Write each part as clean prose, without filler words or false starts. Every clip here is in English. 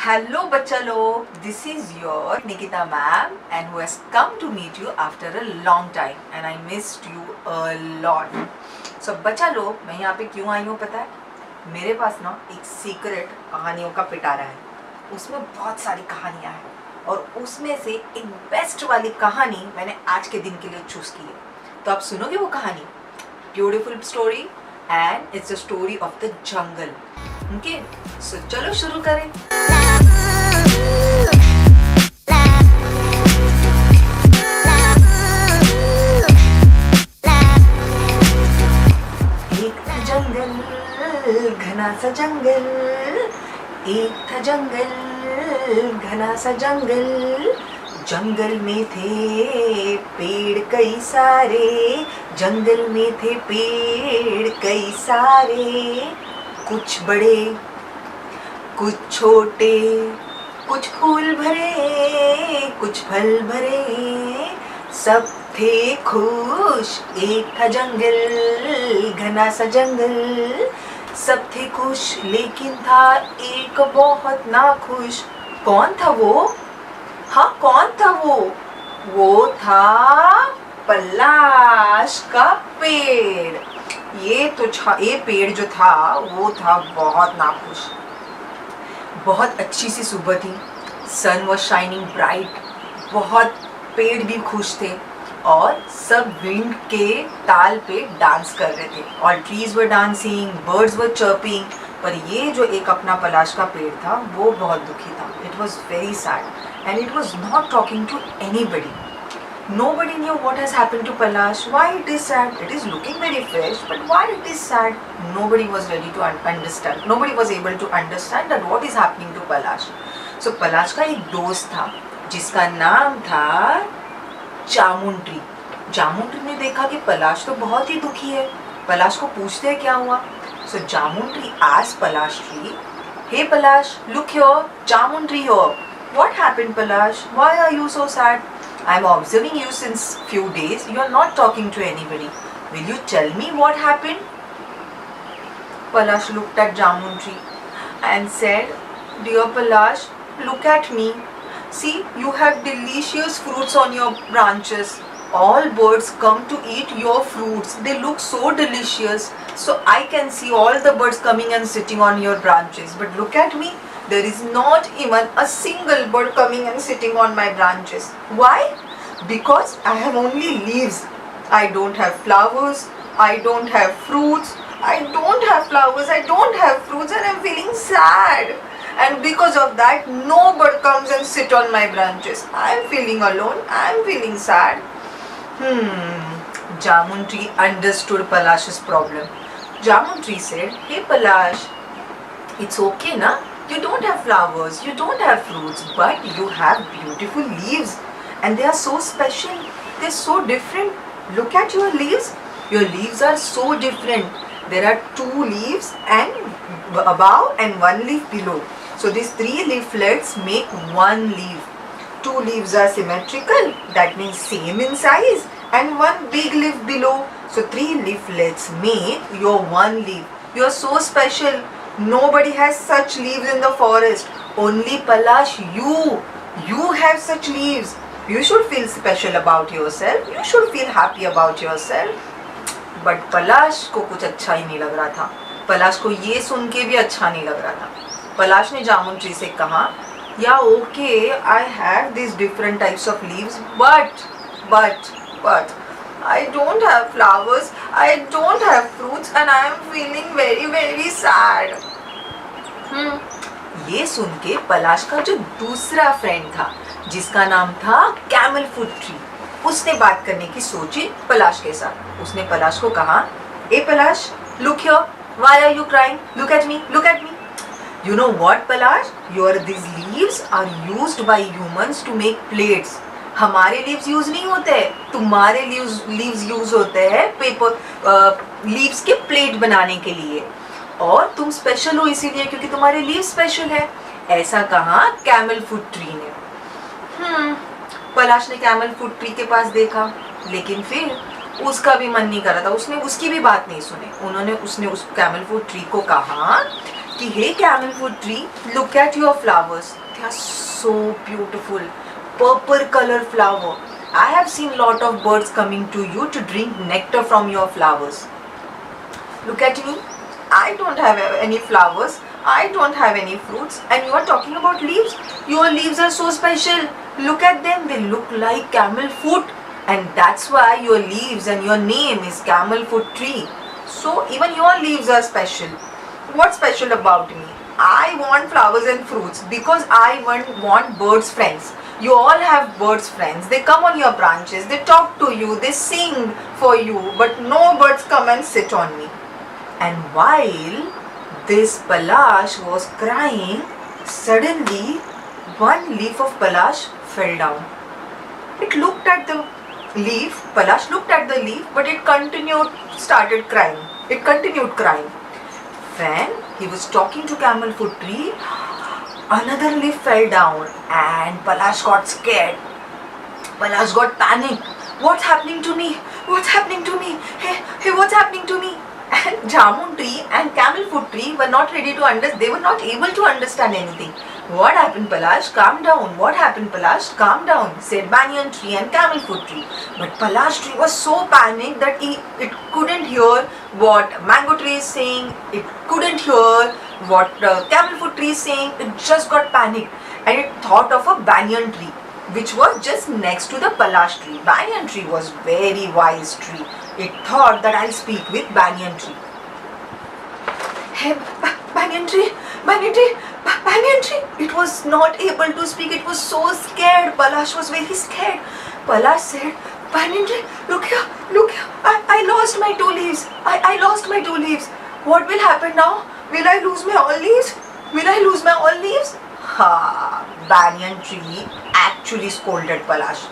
Hello बच्चा लोग, this is your Nikita ma'am and who has come to meet you after a long time and I missed you a lot. So बच्चा लोग, मैं यहाँ पे क्यों आई हूँ पता है? मेरे पास ना एक सीक्रेट कहानियों का पिटारा है. उसमें बहुत सारी कहानियाँ हैं और उसमें से एक बेस्ट वाली कहानी मैंने आज के दिन के लिए चूज़ की है. तो आप सुनोगे वो कहानी? Beautiful story and it's the story of the jungle. Okay, so चलो शुरू करें. एक था जंगल, घना सा जंगल. एक था जंगल, घना सा जंगल. जंगल में थे पेड़ कई सारे. जंगल में थे पेड़ कई सारे. कुछ बड़े, कुछ छोटे, कुछ फूल भरे, कुछ फल भरे. सब थे खुश. एक था जंगल, घना सा जंगल. सब थे खुश लेकिन था एक बहुत नाखुश. कौन था वो? हाँ, कौन था वो? वो था पलाश का पेड़. ये पेड़ जो था वो था बहुत नाखुश. बहुत अच्छी सी सुबह थी. सन वॉज शाइनिंग ब्राइट. बहुत पेड़ भी खुश थे और सब विंड के ताल पे डांस कर रहे थे. और ट्रीज वर डांसिंग, बर्ड्स वर चर्पिंग. पर ये जो एक अपना पलाश का पेड़ था वो बहुत दुखी था. It was very sad and it was not talking to anybody. Nobody knew what has happened to Palash, why it is sad. It is looking very fresh, but why it is sad? Nobody was ready to understand. Nobody was able to understand that what is happening to Palash. So Palash का एक दोस्त था जिसका नाम था जामुन tree. जामुन tree ने देखा कि पलाश तो बहुत ही दुखी है. पलाश को पूछते हैं क्या हुआ. So jamun tree asked Palash tree, hey Palash, look here, jamun tree here. What happened, Palash? Why are you so sad? I am observing you since few days. You are not talking to anybody. Will you tell me what happened? Palash looked at Jamun tree and said, dear Palash, look at me. See, you have delicious fruits on your branches. All birds come to eat your fruits. They look so delicious. So I can see all the birds coming and sitting on your branches. But look at me. There is not even a single bird coming and sitting on my branches. Why? Because I have only leaves. I don't have flowers. I don't have fruits. I don't have flowers. I don't have fruits and I'm feeling sad. And because of that, no bird comes and sit on my branches. I'm feeling alone. I'm feeling sad. Jamun tree understood Palash's problem. Jamun tree said, hey Palash, it's okay na? You don't have flowers, you don't have fruits, but you have beautiful leaves and they are so special. They're so different. Look at your leaves. Your leaves are so different. There are 2 leaves and above and 1 leaf below. So these 3 leaflets make 1 leaf. 2 leaves are symmetrical, that means same in size, and 1 big leaf below. So 3 leaflets make your 1 leaf. You are so special. Nobody has such leaves in the forest. Only Palash, you have such leaves. You should feel special about yourself. You should feel happy about yourself. But Palash को कुछ अच्छा ही नहीं लग रहा था. पलाश को ये सुन के भी अच्छा नहीं लग रहा था. पलाश ने जामुन ट्री से कहा, yeah, okay, I have these different types of leaves, but I don't have flowers, I don't have fruits and I am feeling very very sad. ये सुन के पलाश का जो दूसरा फ्रेंड था जिसका नाम था कैमल फूट ट्री, उसने बात करने की सोची पलाश के साथ. उसने पलाश को कहा, ए पलाश, look here, why are you crying? Look at me, look at me. You know what Palash? These leaves are used by humans to make plates. हमारे लीव्स यूज नहीं होते हैं, तुम्हारे लीव्स यूज होते हैं पेपर लीव्स के plate बनाने के लिए. और तुम स्पेशल हो इसीलिए क्योंकि तुम्हारे लीव स्पेशल है. ऐसा कहा कैमल फूट ट्री ने. पलाश ने कैमल फूट ट्री के पास देखा लेकिन फिर उसका भी मन नहीं कर रहा था. उसने उसकी भी बात नहीं सुनी. उसने उस कैमल फूट ट्री को कहा कि hey camel fruit tree, look at your flowers, they are so beautiful, purple color flower. I have seen lot of birds coming to you to drink nectar from your flowers. Look at me, I don't have any flowers, I don't have any fruits, and you are talking about leaves. Your leaves are so special. Look at them, they look like camel foot, and that's why your leaves and your name is camel foot tree. So even your leaves are special. What's special about me? I want flowers and fruits because I want birds friends. You all have birds friends. They come on your branches, they talk to you, they sing for you, but no birds come and sit on me. And while this Palash was crying, suddenly one leaf of Palash fell down. It looked at the leaf, Palash looked at the leaf, but it started crying. It continued crying. When he was talking to camel foot tree, another leaf fell down and Palash got scared. Palash got panicked. What's happening to me? What's happening to me? Hey, what's happening to me? And Jamun tree and camel foot tree were not ready to understand. They were not able to understand anything. What happened, Palash? Calm down. What happened, Palash? Calm down, said banyan tree and camel foot tree. But Palash tree was so panicked that it couldn't hear what mango tree is saying. It couldn't hear what camel foot tree is saying. It just got panicked and it thought of a banyan tree, which was just next to the Palash tree. Banyan tree was very wise tree. It thought that I'll speak with banyan tree. Hey, banyan tree, banyan tree, banyan tree. It was not able to speak. It was so scared. Palash was very scared. Palash said, banyan tree, look here, look here. I lost my 2 leaves. I lost my 2 leaves. What will happen now? Will I lose my all leaves? Will I lose my all leaves? Ha! Banyan tree actually scolded Palash.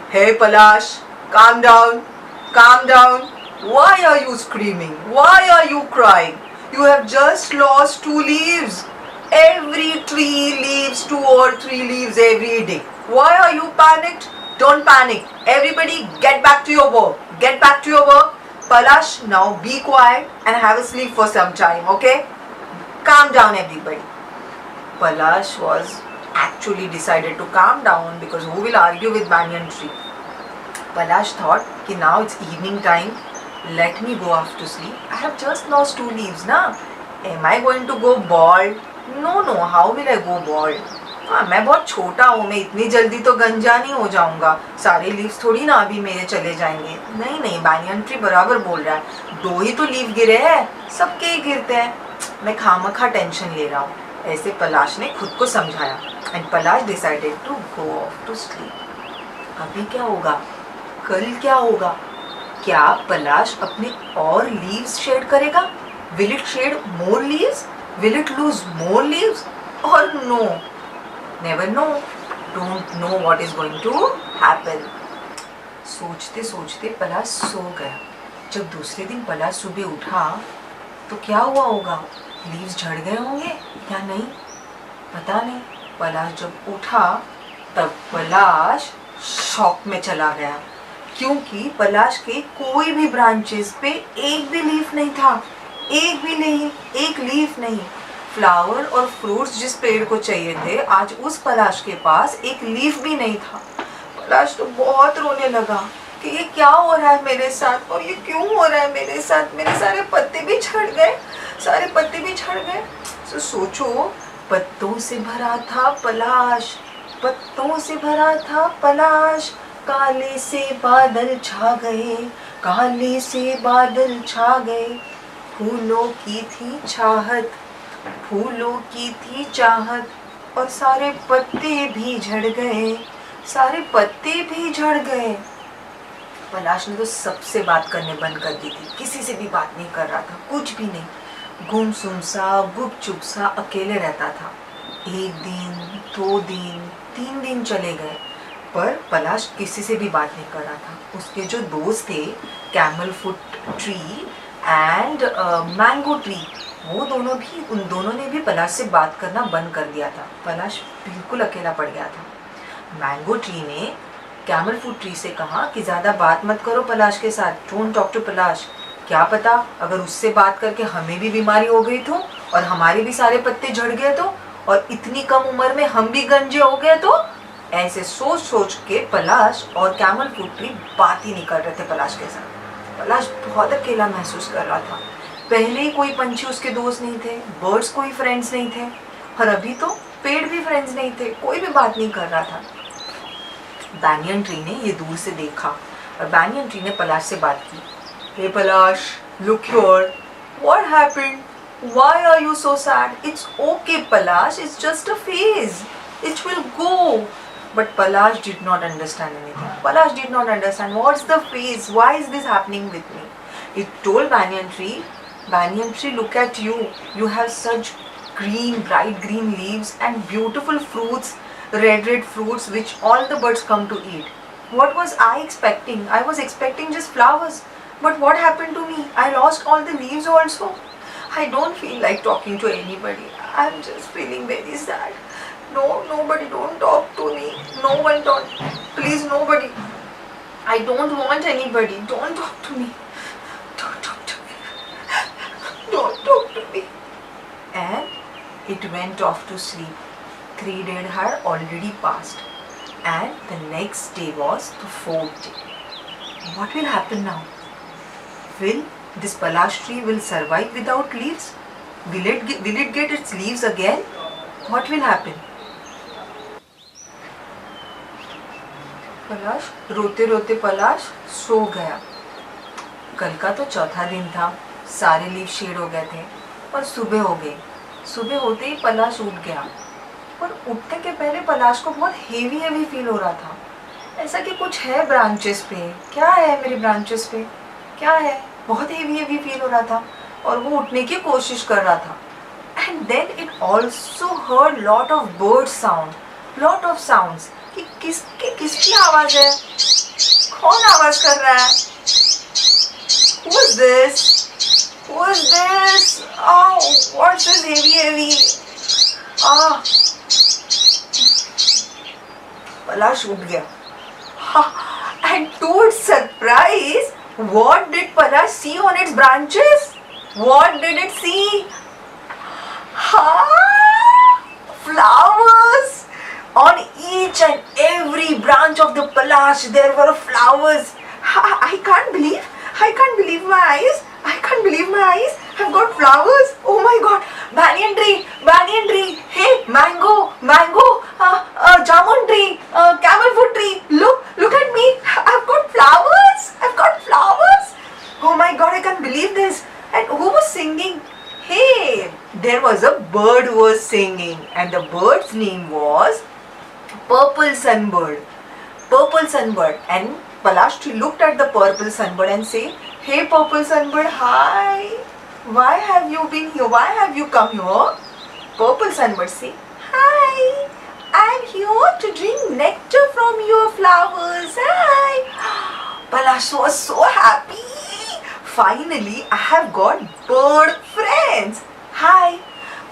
Hey Palash, calm down, calm down. Why are you screaming? Why are you crying? You have just lost 2 leaves. Every tree leaves 2 or 3 leaves every day. Why are you panicked? Don't panic. Everybody get back to your work. Get back to your work. Palash, now be quiet and have a sleep for some time, okay? Calm down everybody. Palash was actually decided to calm down because who will argue with banyan tree? Palash thought कि now it's evening time, let me go off to sleep. I have just lost 2 leaves na. Am I going to go bald? No, how will I go bald? हाँ, मैं बहुत छोटा हूँ, मैं इतनी जल्दी तो गंजा नहीं हो जाऊंगा, सारे लीव्स थोड़ी ना अभी मेरे चले जाएंगे. नहीं, banyan tree बराबर बोल रहा है, 2 ही तो लीव गिरे हैं, सबके ही गिरते हैं, मैं खामखा टेंशन ले रहा हूँ. ऐसे पलाश ने खुद को समझाया. And Palash decided to go off to sleep. अभी क्या होगा, कल क्या होगा? क्या पलाश अपने और लीव्स शेड करेगा? Will it shed more leaves? Will it lose more leaves? और know, never know, don't know what is going to happen. सोचते सोचते पलाश सो गया. जब दूसरे दिन पलाश सुबह उठा तो क्या हुआ होगा? लीव्स झड़ गए होंगे या नहीं, पता नहीं. पलाश जब उठा तब पलाश शॉक में चला गया, क्योंकि पलाश के कोई भी ब्रांचेस पे एक भी लीफ नहीं था. एक भी नहीं, एक लीफ नहीं. फ्लावर और फ्रूट्स जिस पेड़ को चाहिए थे, आज उस पलाश के पास एक लीफ भी नहीं था. पलाश तो बहुत रोने लगा कि ये क्या हो रहा है मेरे साथ, और ये क्यों हो रहा है मेरे साथ. मेरे सारे पत्ते भी झड़ गए, सारे पत्ते भी झड़ गए. तो सोचो, पत्तों से भरा था पलाश, पत्तों से भरा था पलाश. काले से बादल छा गए, काले से बादल छा गए. फूलों की थी चाहत, फूलों की थी चाहत, और सारे पत्ते भी झड़ गए, सारे पत्ते भी झड़ गए. पलाश ने तो सबसे बात करने बंद कर दी थी, किसी से भी बात नहीं कर रहा था, कुछ भी नहीं. गुमसुम सा, गुपचुप सा अकेले रहता था. 1 दिन, 2 दिन, 3 दिन चले गए, पर पलाश किसी से भी बात नहीं कर रहा था. उसके जो दोस्त थे, camel foot tree and mango tree, उन दोनों ने भी पलाश से बात करना बंद कर दिया था. पलाश बिल्कुल अकेला पड़ गया था. मैंगो ट्री ने कैमल फूड ट्री से कहा कि ज़्यादा बात मत करो पलाश के साथ, डोंट टॉक टू पलाश. क्या पता अगर उससे बात करके हमें भी बीमारी हो गई तो, और हमारे भी सारे पत्ते झड़ गए तो, और इतनी कम उम्र में हम भी गंजे हो गए तो। ऐसे सोच सोच के पलाश और कैमल फ्रूट ट्री बात ही नहीं कर रहे थे पलाश के साथ। पलाश बहुत अकेला महसूस कर रहा था। पहले ही कोई पंछी उसके दोस्त नहीं थे, बर्ड्स कोई फ्रेंड्स नहीं थे, और अभी तो पेड़ भी फ्रेंड्स नहीं थे, कोई भी बात नहीं कर रहा था। बैनियन ट्री ने ये दूर से देखा और बैनियन ट्री ने पलाश से बात की। हे पलाश, look here. What happened? Why are you so sad? It's okay, Palash. It's just a phase. It will go. But Palash did not understand anything. Palash did not understand. What's the phase? Why is this happening with me? He told Banyan Tree, look at you. You have such green, bright green leaves and beautiful fruits, red fruits, which all the birds come to eat. What was I expecting? I was expecting just flowers. But what happened to me? I lost all the leaves also. I don't feel like talking to anybody. I'm just feeling very sad. No, nobody, don't talk to me. No one don't. Please, nobody. I don't want anybody. Don't talk to me. Don't talk to me. Don't talk to me. And it went off to sleep. 3 days had already passed. And the next day was the 4th day. What will happen now? Will this palash tree will survive without leaves? Will it get its leaves again? What will happen? पलाश रोते रोते पलाश सो गया। कल का तो चौथा दिन था, सारे लीव शेड हो गए थे और सुबह हो गई। सुबह होते ही पलाश उठ गया, पर उठने के पहले पलाश को बहुत हेवी फील हो रहा था। ऐसा कि कुछ है ब्रांचेस पे। क्या है मेरे ब्रांचेस पे? क्या है? बहुत हेवी फील हो रहा था और वो उठने की कोशिश कर रहा था। And then it also heard lot of bird sound, lot of sounds कि किसकी आवाज है, कौन आवाज कर रहा है, Who is this? Who is this? Oh, what's this heavy? पलाश उठ गया। And to its surprise, what did Palash see on its branches? What did it see? Flowers! On each and every branch of the Palash there were flowers. I can't believe my eyes. I've got flowers. Oh my god. Banyan tree. Hey, mango. Jamun tree. Camel fruit tree. Look at me. I've got flowers. Oh my god, I can't believe this. And who was singing? Hey, there was a bird who was singing, and the bird's name was Purple Sunbird. And Palash Tree looked at the Purple Sunbird and say, hey Purple Sunbird, hi. Why have you been here? Why have you come here? Purple Sunbird say, hi. I'm here to drink nectar from your flowers. Hi. Palash was so happy. Finally, I have got bird friends. Hi.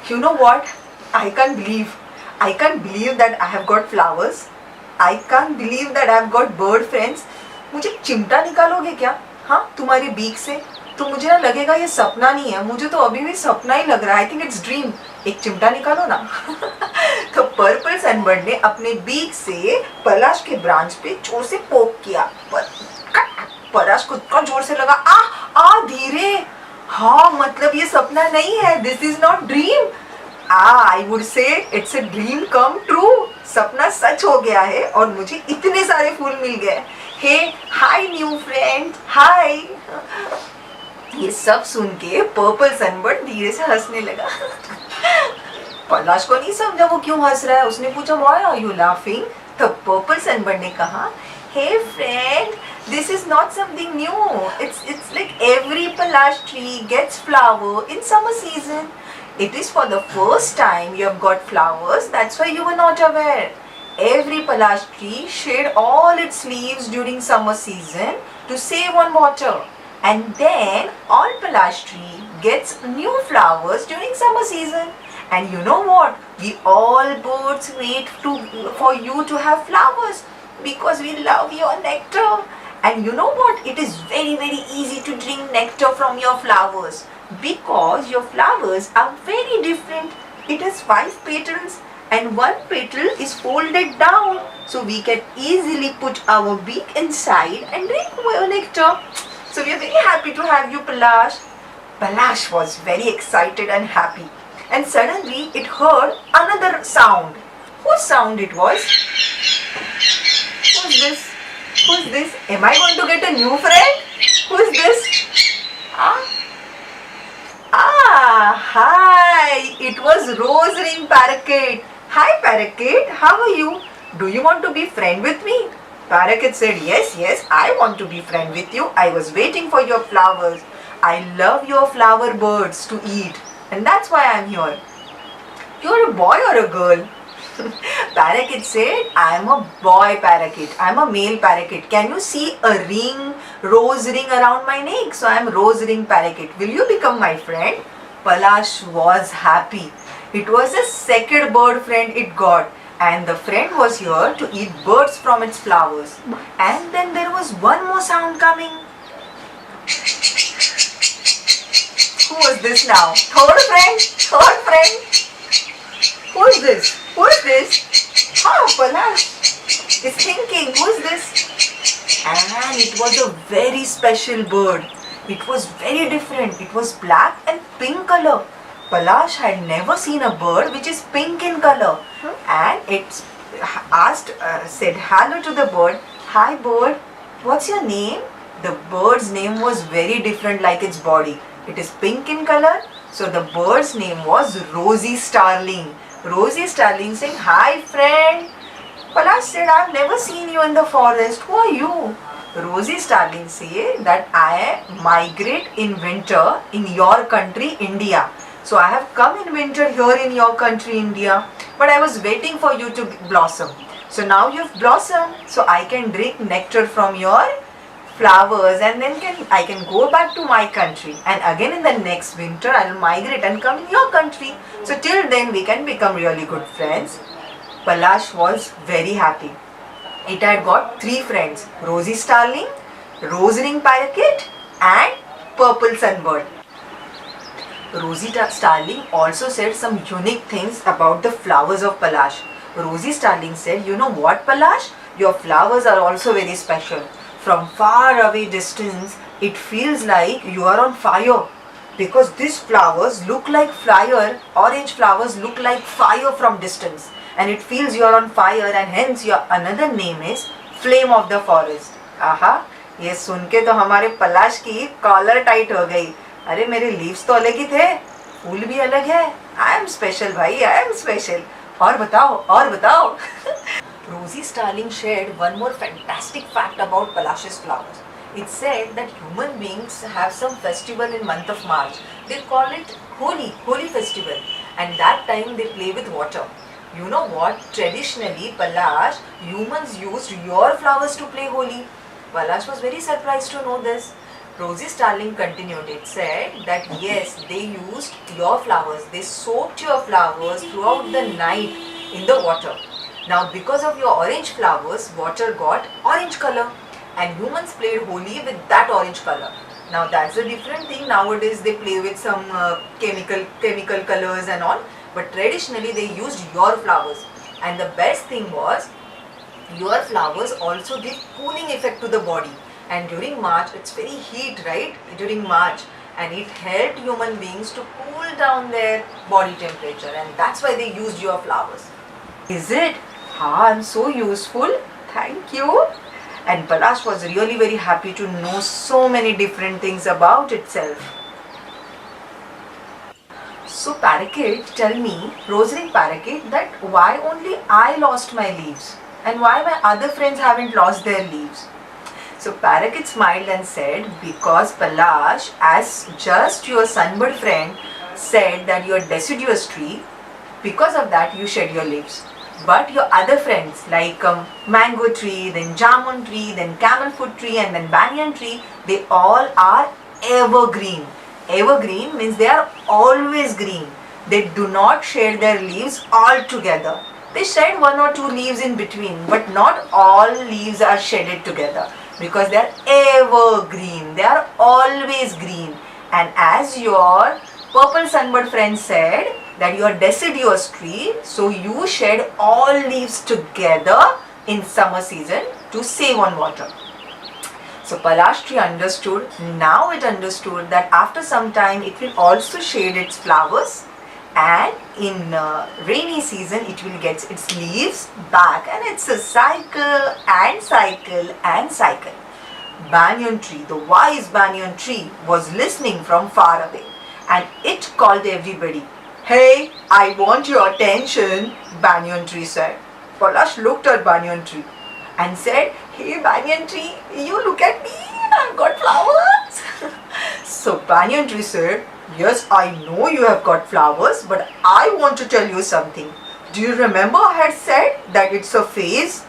You know what? I can't believe that I have got flowers. I can't believe that I have got bird friends. मुझे चिमटा निकालोगे क्या? हाँ, तुम्हारी beak से? तो मुझे ना लगेगा ये सपना नहीं है, मुझे तो अभी भी सपना ही लग रहा है। I think it's dream. एक चिमटा निकालो ना। तो पर्पल सनबर्ड ने अपने बीक से पलाश के ब्रांच पे जोर से पोक किया। पलाश को इतना जोर से लगा, धीरे। हाँ, मतलब ये सपना नहीं है, this is not dream. I would say it's a dream come true. सपना सच हो गया है और मुझे इतने सारे फूल मिल गए। हे, हाय न्यू फ्रेंड, हाय। ये सब सुन के पर्पल सनबर्ड धीरे से हंसने लगा। पलाश को नहीं समझा वो क्यों हंस रहा है। उसने पूछा, व्हाई आर यू लाफिंग? तो पर्पल सनबर्ड ने कहा, hey friend, this is not something new. It's like every palash tree gets flower in summer season. It is for the first time you have got flowers. That's why you were not aware. Every palash tree shed all its leaves during summer season to save on water. And then all palash tree gets new flowers during summer season. And you know what? We all birds wait for you to have flowers because we love your nectar. And you know what? It is very easy to drink nectar from your flowers because your flowers are very different. It has 5 petals and one petal is folded down, so we can easily put our beak inside and drink nectar. So we are very happy to have you, Palash. Palash was very excited and happy, and suddenly it heard another sound. Whose sound it was? Who's this? Who's this? Am I going to get a new friend? Who's this? Hi! It was Rose Ring Parakeet. Hi Parakeet, how are you? Do you want to be friend with me? Parakeet said, yes, I want to be friend with you. I was waiting for your flowers. I love your flower birds to eat, and that's why I'm here. You're a boy or a girl? Parakeet said, I'm a boy parakeet. I'm a male parakeet. Can you see a ring, rose ring around my neck? So I'm Rose Ring Parakeet. Will you become my friend? Palash was happy. It was a second bird friend it got, and the friend was here to eat birds from its flowers. And then there was one more sound coming. Who was this now? Third friend? Third friend? Who is this? Who is this? Palash is thinking, who is this? And it was a very special bird. It was very different. It was black and pink color. Palash had never seen a bird which is pink in color. And it said hello to the bird. Hi bird, what's your name? The bird's name was very different like its body. It is pink in color. So the bird's name was Rosie Starling. Rosie Starling saying, hi friend. Palash said, I've never seen you in the forest. Who are you? Rosie Starling said that I migrate in winter in your country, India. So I have come in winter here in your country, India. But I was waiting for you to blossom. So now you've blossomed. So I can drink nectar from your flowers, and then I can go back to my country, and again in the next winter I'll migrate and come in your country. So till then we can become really good friends. Palash was very happy. It had got 3 friends: Rosie Starling, Rose Ring Parakeet, and Purple Sunbird. Rosie Starling also said some unique things about the flowers of Palash. Rosie Starling said, you know what Palash? Your flowers are also very special. From far away distance, it feels like you are on fire, because these flowers look like fire. Orange flowers look like fire from distance, and it feels you are on fire, and hence your another name is Flame of the Forest. ये सुन के तो हमारे पलाश की collar tight हो गई. अरे मेरे leaves तो अलग ही थे, फूल भी अलग है. आई एम स्पेशल भाई, आई एम स्पेशल. और बताओ. Rosie Starling shared one more fantastic fact about Palash's flowers. It said that human beings have some festival in month of March. They call it Holi festival, and that time they play with water. You know what? Traditionally, Palash, humans used your flowers to play Holi. Palash was very surprised to know this. Rosie Starling continued. It said that yes, they used your flowers. They soaked your flowers throughout the night in the water. Now because of your orange flowers, water got orange color, and humans played Holi with that orange color. Now that's a different thing. Nowadays they play with some chemical colors and all, but traditionally they used your flowers. And the best thing was, your flowers also give cooling effect to the body. And during March, it's very heat, right? During March, and it helped human beings to cool down their body temperature, and that's why they used your flowers. Is it? I'm so useful. Thank you. And Palash was really very happy to know so many different things about itself. So Parakeet, tell me, Rose Ring Parakeet, that why only I lost my leaves and why my other friends haven't lost their leaves? So Parakeet smiled and said, because Palash, as just your sunbird friend, said that you are deciduous tree, because of that you shed your leaves. But your other friends like mango tree, then jamun tree, then camel foot tree, and then banyan tree, they all are evergreen. Evergreen means they are always green. They do not shed their leaves all together. They shed 1 or 2 leaves in between, but not all leaves are shedded together. because they are evergreen. They are always green. And as your purple sunbird friend said that you are deciduous tree, so you shed all leaves together in summer season to save on water. So Palash tree understood, now it understood that after some time it will also shade its flowers, and in rainy season it will get its leaves back, and it's a cycle and cycle and cycle. Banyan tree, the wise banyan tree, was listening from far away, and it called everybody. Hey, I want your attention, Banyan tree said. Palash looked at Banyan tree and said, hey Banyan tree, you look at me, I've got flowers. So Banyan tree said, yes, I know you have got flowers, but I want to tell you something. Do you remember I had said that it's a phase?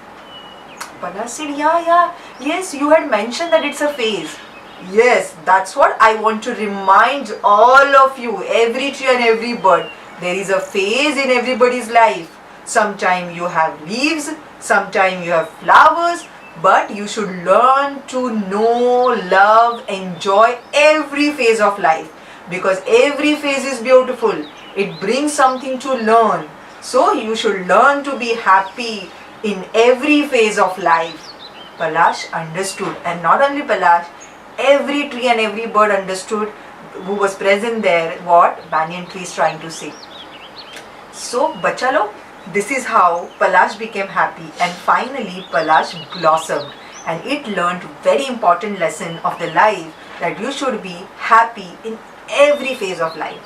Palash said, yes, you had mentioned that it's a phase. Yes, that's what I want to remind all of you, every tree and every bird. There is a phase in everybody's life. Sometime you have leaves, sometime you have flowers, but you should learn to know, love, enjoy every phase of life, because every phase is beautiful. It brings something to learn. So you should learn to be happy in every phase of life. Palash understood, and not only Palash, every tree and every bird understood who was present there what Banyan tree is trying to say. So bacha log, this is how Palash became happy, and finally Palash blossomed, and it learned very important lesson of the life, that you should be happy in every phase of life.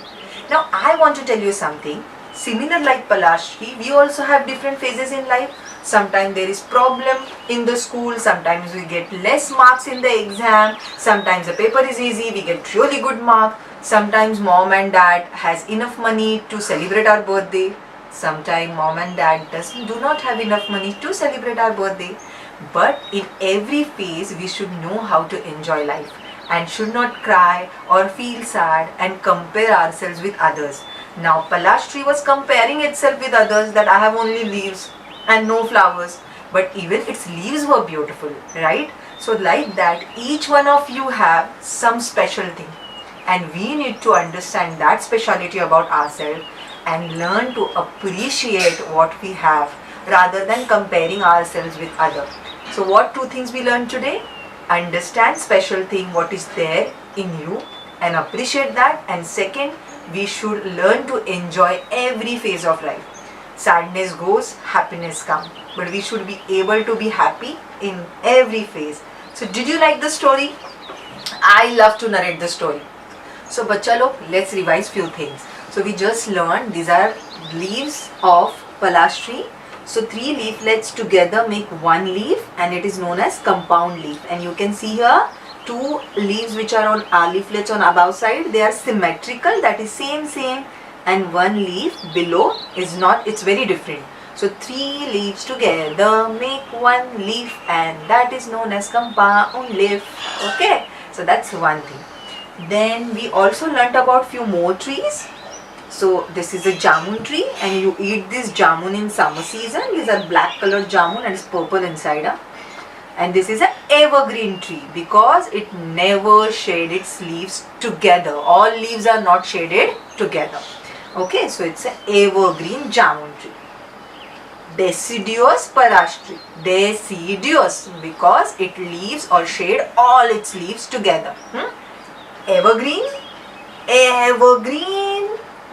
Now I want to tell you something. Similar like Palash tree, we also have different phases in life. Sometimes there is problem in the school, sometimes we get less marks in the exam, sometimes the paper is easy, we get really good mark, sometimes mom and dad has enough money to celebrate our birthday, sometimes mom and dad do not have enough money to celebrate our birthday. But in every phase we should know how to enjoy life, and should not cry or feel sad and compare ourselves with others. Now Palash tree was comparing itself with others, that I have only leaves and no flowers, but even its leaves were beautiful, right? So like that, each one of you have some special thing, and we need to understand that speciality about ourselves and learn to appreciate what we have rather than comparing ourselves with others. So what two things we learned today? Understand special thing what is there in you and appreciate that, and second, we should learn to enjoy every phase of life. Sadness goes, happiness comes, but we should be able to be happy in every phase. So did you like the story? I love to narrate the story. So bacha log, let's revise few things. So we just learned these are leaves of Palash tree. So 3 leaflets together make 1 leaf, and it is known as compound leaf. And you can see here 2 leaves which are on leaflets on above side, they are symmetrical, that is same, and 1 leaf below is not, it's very different. So 3 leaves together make 1 leaf, and that is known as compound leaf. Okay, so that's one thing. Then we also learnt about few more trees. So this is a jamun tree, and you eat this jamun in summer season. These are black colored jamun and it's purple inside. And this is an evergreen tree because it never shades its leaves together. All leaves are not shaded together. Okay, so it's an evergreen jamun tree. Deciduous Palash tree. Deciduous because it leaves or shade all its leaves together. Evergreen, evergreen.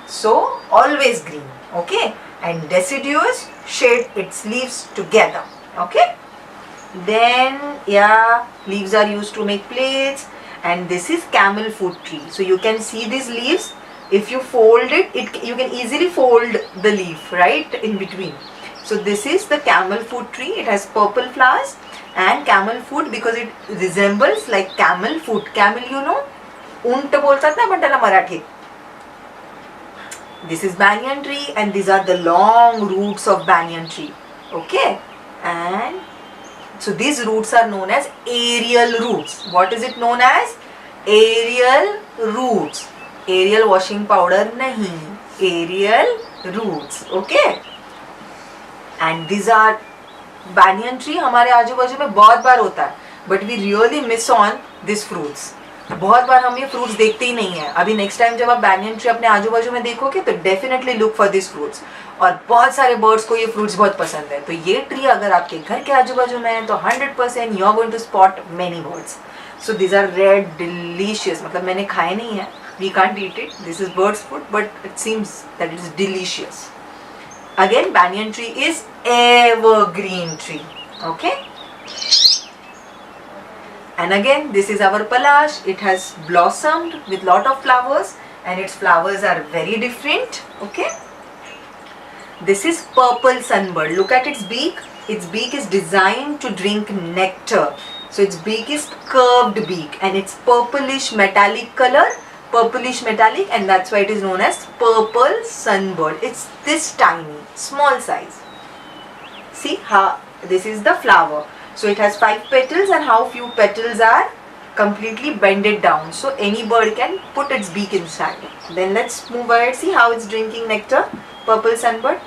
So always green. Okay, and deciduous shade its leaves together. Okay. Then leaves are used to make plates, and this is camel foot tree. So you can see these leaves. If you fold it, you can easily fold the leaf right in between. So this is the camel foot tree. It has purple flowers and camel foot because it resembles like camel foot. Camel, you know, उंट बोलतात ना पण त्याला मराठीत. This is banyan tree, and these are the long roots of banyan tree. Okay, and so these roots are known as aerial roots. What is it known as? Aerial roots. Aerial washing powder nahi. Aerial roots. Okay. And these are banyan tree हमारे आजू बाजू में बहुत बार होता है. but we really miss on these fruits. बहुत बार हम ये फ्रूट्स देखते ही नहीं है. अभी नेक्स्ट टाइम जब आप बैंगन ट्री अपने आजू बाजू में देखोगे तो definitely look for this fruits. और बहुत सारे बर्ड्स को ये फ्रूट्स बहुत पसंद है. तो ये ट्री अगर आपके घर के आजू बाजू में है तो 100% you are going to spot many birds. So these are red delicious. मतलब मैंने खाए नहीं है, we can't eat it, this is birds food, but it seems that it is delicious. Again banyan tree is evergreen tree. Okay, and again this is our palash. It has blossomed with lot of flowers and its flowers are very different. Okay, this is purple sunbird. Look at its beak. Its beak is designed to drink nectar. So its beak is curved beak and it's purplish metallic color, purplish metallic, and that's why it is known as purple sunbird. It's this tiny, small size. See how this is the flower. So it has 5 petals and how few petals are completely bended down. So any bird can put its beak inside. Then let's move ahead. See how it's drinking nectar, purple sunbird.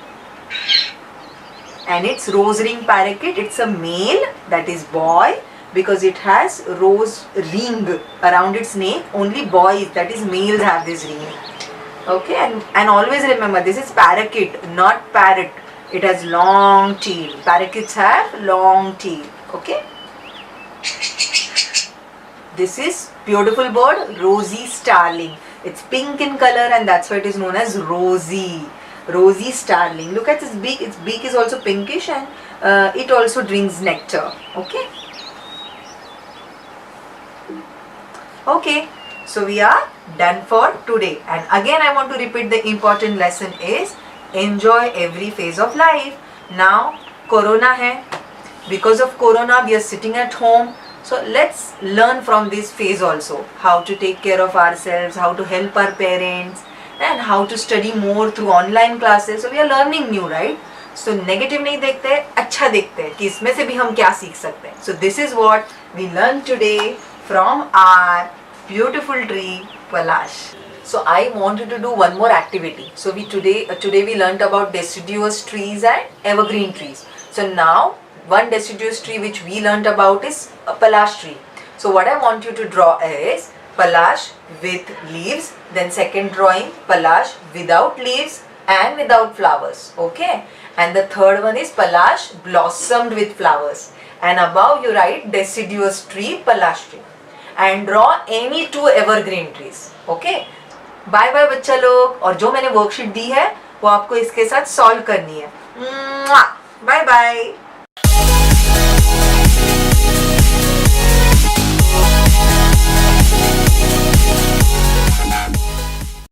And it's rose ring parakeet. It's a male, that is boy, because it has rose ring around its neck. Only boys, that is males, have this ring. Okay, and always remember this is parakeet, not parrot. It has long tail. Parakeets have long tail. Okay, this is beautiful bird, rosy starling. It's pink in color and that's why it is known as rosy starling. Look at its beak. Its beak is also pinkish and it also drinks nectar. Okay. Okay, so we are done for today, and again I want to repeat the important lesson is enjoy every phase of life. Now corona hai, because of corona we are sitting at home, so let's learn from this phase also, how to take care of ourselves, how to help our parents, and how to study more through online classes. So we are learning new, right? So negative नहीं देखते, अच्छा देखते हैं कि इसमें से भी हम क्या सीख सकते हैं. So this is what we learned today from our beautiful tree Palash. So I wanted to do one more activity. So we today we learnt about deciduous trees and evergreen trees. So now one deciduous tree which we learnt about is a Palash tree. So what I want you to draw is Palash with leaves, then second drawing Palash without leaves and without flowers. Okay, and the third one is Palash blossomed with flowers, and above you write deciduous tree Palash tree and draw any 2 evergreen trees. Okay, bye bye बच्चा लोग. और जो मैंने worksheet दी है वो आपको इसके साथ सॉल्व करनी है. Bye bye.